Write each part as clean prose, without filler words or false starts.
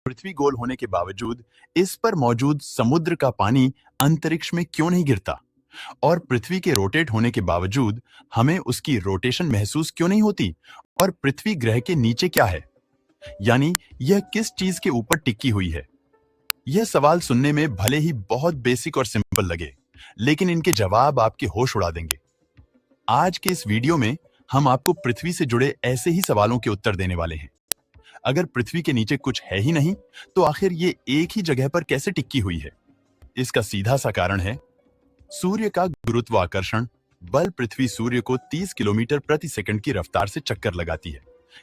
पृथ्वी गोल होने के बावजूद इस पर मौजूद समुद्र का पानी अंतरिक्ष में क्यों नहीं गिरता? और पृथ्वी के रोटेट होने के बावजूद हमें उसकी रोटेशन महसूस क्यों नहीं होती? और पृथ्वी ग्रह के नीचे क्या है? यानी यह किस चीज के ऊपर टिकी हुई है? यह सवाल सुनने में भले ही बहुत बेसिक और सिंपल लगे, लेकिन इनके जवाब आपके होश उड़ा देंगे। आज के इस वीडियो में हम आपको पृथ्वी से जुड़े ऐसे ही सवालों के उत्तर देने वाले हैं। अगर पृथ्वी के नीचे कुछ है ही नहीं, तो आखिर ये एक ही जगह पर कैसे टिकी हुई है? इसका सीधा सा कारण है सूर्य का गुरुत्वाकर्षण बल। पृथ्वी सूर्य को 30 किलोमीटर प्रति सेकंड की रफ्तार से चक्कर लगाती है,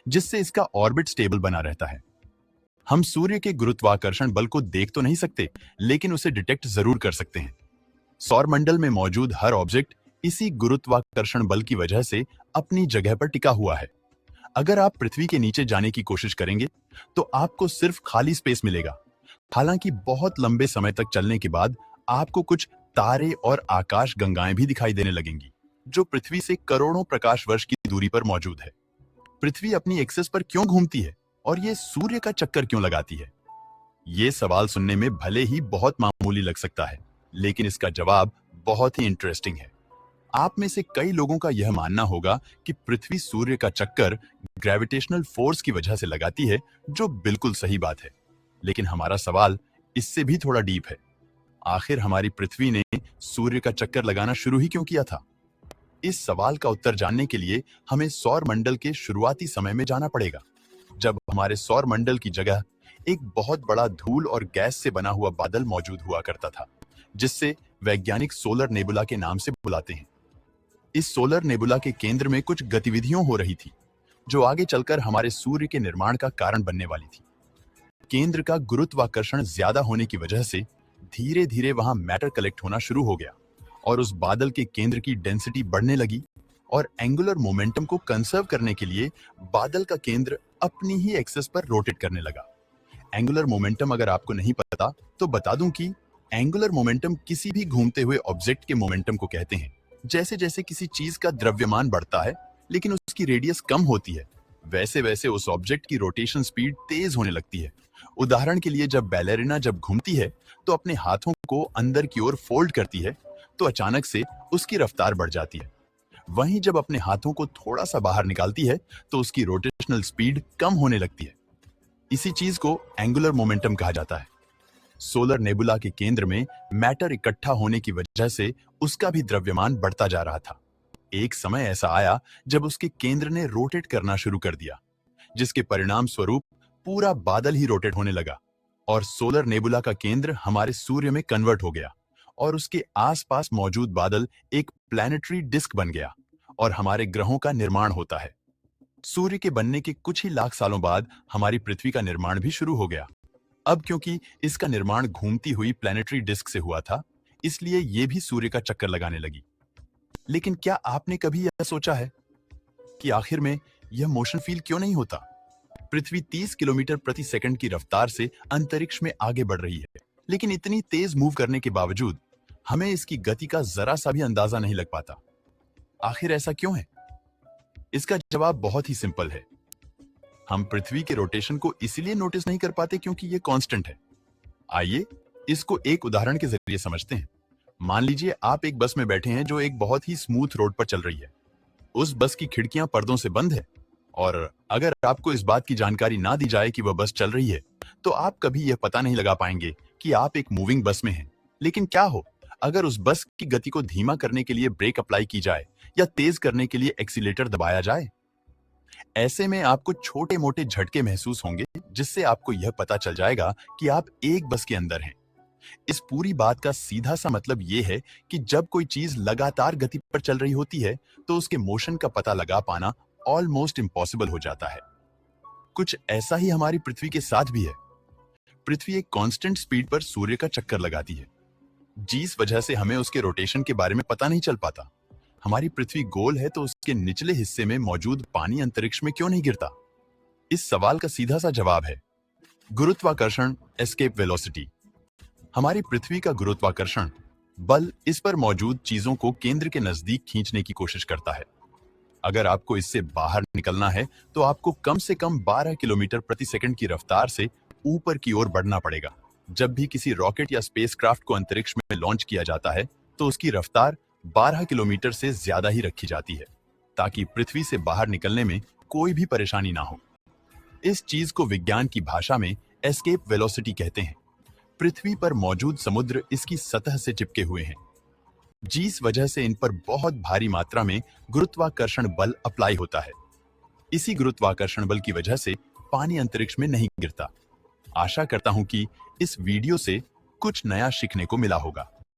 जिससे इसका ऑर्बिट स्टेबल बना रहता है। हम सूर्य के गुरुत्वाकर्षण बल को देख तो नहीं सकते, लेकिन उसे डिटेक्ट जरूर कर सकते हैं। सौरमंडल में मौजूद हर ऑब्जेक्ट इसी गुरुत्वाकर्षण बल की वजह से अपनी जगह पर टिका हुआ है। अगर आप पृथ्वी के नीचे जाने की कोशिश करेंगे, तो आपको सिर्फ खाली स्पेस मिलेगा। हालांकि बहुत लंबे समय तक चलने के बाद आपको कुछ तारे और आकाश गंगाएं भी दिखाई देने लगेंगी, जो पृथ्वी से करोड़ों प्रकाश वर्ष की दूरी पर मौजूद है। पृथ्वी अपनी एक्सिस पर क्यों घूमती है और ये सूर्य का चक्कर क्यों लगाती है? ये सवाल सुनने में भले ही बहुत मामूली लग सकता है, लेकिन इसका जवाब बहुत ही इंटरेस्टिंग है। आप में से कई लोगों का यह मानना होगा कि पृथ्वी सूर्य का चक्कर ग्रेविटेशनल फोर्स की वजह से लगाती है, जो बिल्कुल सही बात है। लेकिन हमारा सवाल इससे भी थोड़ा डीप है। आखिर हमारी पृथ्वी ने सूर्य का चक्कर लगाना शुरू ही क्यों किया था? इस सवाल का उत्तर जानने के लिए हमें सौर मंडल के शुरुआती समय में जाना पड़ेगा, जब हमारे सौर मंडल की जगह एक बहुत बड़ा धूल और गैस से बना हुआ बादल मौजूद हुआ करता था, जिससे वैज्ञानिक सोलर नेबुला के नाम से बुलाते हैं। इस सोलर नेबुला के केंद्र में कुछ गतिविधियां हो रही थी, जो आगे चलकर हमारे सूर्य के निर्माण का कारण बनने वाली थी। केंद्र का गुरुत्वाकर्षण ज्यादा होने की वजह से धीरे धीरे वहां मैटर कलेक्ट होना शुरू हो गया, और उस बादल के केंद्र की डेंसिटी बढ़ने लगी, और एंगुलर मोमेंटम को कंजर्व करने के लिए बादल का केंद्र अपनी ही एक्सिस पर रोटेट करने लगा। एंगुलर मोमेंटम अगर आपको नहीं पता, तो बता दूं कि एंगुलर मोमेंटम किसी भी घूमते हुए ऑब्जेक्ट के मोमेंटम को कहते हैं। जैसे जैसे किसी चीज का द्रव्यमान बढ़ता है, लेकिन उसकी रेडियस कम होती है, वैसे वैसे उस ऑब्जेक्ट की रोटेशन स्पीड तेज होने लगती है। उदाहरण के लिए, जब बैलेरिना जब घूमती है तो अपने हाथों को अंदर की ओर फोल्ड करती है, तो अचानक से उसकी रफ्तार बढ़ जाती है। वहीं जब अपने हाथों को थोड़ा सा बाहर निकालती है, तो उसकी रोटेशनल स्पीड कम होने लगती है। इसी चीज को एंगुलर मोमेंटम कहा जाता है। सोलर नेबुला के केंद्र में मैटर इकट्ठा होने की वजह से उसका भी द्रव्यमान बढ़ता जा रहा था। एक समय ऐसा आया जब उसके केंद्र ने रोटेट करना शुरू कर दिया, जिसके परिणाम स्वरूप पूरा बादल ही रोटेट होने लगा, और सोलर नेबुला का केंद्र हमारे सूर्य में कन्वर्ट हो गया, और उसके आसपास मौजूद बादल एक प्लैनेटरी डिस्क बन गया, और हमारे ग्रहों का निर्माण होता है। सूर्य के बनने के कुछ ही लाख सालों बाद हमारी पृथ्वी का निर्माण भी शुरू हो गया। अब क्योंकि इसका निर्माण घूमती हुई प्लैनेटरी डिस्क से हुआ था, इसलिए यह भी सूर्य का चक्कर लगाने लगी। लेकिन क्या आपने कभी यह सोचा है कि आखिर में यह मोशन फील क्यों नहीं होता? पृथ्वी 30 किलोमीटर प्रति सेकंड की रफ्तार से अंतरिक्ष में आगे बढ़ रही है, लेकिन इतनी तेज मूव करने के बावजूद हमें इसकी गति का जरा सा भी अंदाजा नहीं लग पाता। आखिर ऐसा क्यों है? इसका जवाब बहुत ही सिंपल है। हम पृथ्वी के रोटेशन को इसलिए नोटिस नहीं कर पाते क्योंकि यह कांस्टेंट है। आइए इसको एक उदाहरण के जरिए समझते हैं। मान लीजिए आप एक बस में बैठे हैं जो एक बहुत ही स्मूथ रोड पर चल रही है। उस बस की खिड़कियां पर्दों से बंद है, और अगर आपको इस बात की जानकारी ना दी जाए कि वह बस चल रही है, तो आप कभी यह पता नहीं लगा पाएंगे कि आप एक मूविंग बस में हैं। लेकिन क्या हो अगर उस बस की गति को धीमा करने के लिए ब्रेक अप्लाई की जाए या तेज करने के लिए एक्सीलेटर दबाया जाए? ऐसे में आपको छोटे मोटे झटके महसूस होंगे, जिससे आपको यह पता चल जाएगा कि आप एक बस के अंदर हैं। इस पूरी बात का सीधा सा मतलब यह है कि जब कोई चीज लगातार गति पर चल रही होती है, तो उसके मोशन का पता लगा पाना ऑलमोस्ट इम्पॉसिबल हो जाता है। कुछ ऐसा ही हमारी पृथ्वी के साथ भी है। पृथ्वी एक कांस्टेंट स्पीड पर सूर्य का चक्कर लगाती है, जिस वजह से हमें उसके रोटेशन के बारे में पता नहीं चल पाता। हमारी पृथ्वी गोल है, तो उसके निचले हिस्से में मौजूद पानी अंतरिक्ष में क्यों नहीं गिरता? इस सवाल का सीधा सा जवाब है गुरुत्वाकर्षण एस्केप वेलोसिटी। हमारी पृथ्वी का गुरुत्वाकर्षण बल इस पर मौजूद चीजों को केंद्र के नजदीक खींचने की कोशिश करता है। अगर आपको इससे बाहर निकलना है, तो आपको कम से कम 12 किलोमीटर प्रति सेकंड की रफ्तार से ऊपर की ओर बढ़ना पड़ेगा। जब भी किसी रॉकेट या स्पेसक्राफ्ट को अंतरिक्ष में लॉन्च किया जाता है तो उसकी रफ्तार 12 किलोमीटर से ज्यादा ही रखी जाती है ताकि पृथ्वी से बाहर निकलने में कोई भी परेशानी ना हो। इस चीज को विज्ञान की भाषा में एस्केप वेलोसिटी कहते हैं। पृथ्वी पर मौजूद समुद्र इसकी सतह से चिपके हुए हैं, जिस वजह से इन पर बहुत भारी मात्रा में गुरुत्वाकर्षण बल अप्लाई होता है। इसी गुरुत्वाकर्षण बल की वजह से पानी अंतरिक्ष में नहीं गिरता। आशा करता हूं कि इस वीडियो से कुछ नया सीखने को मिला होगा।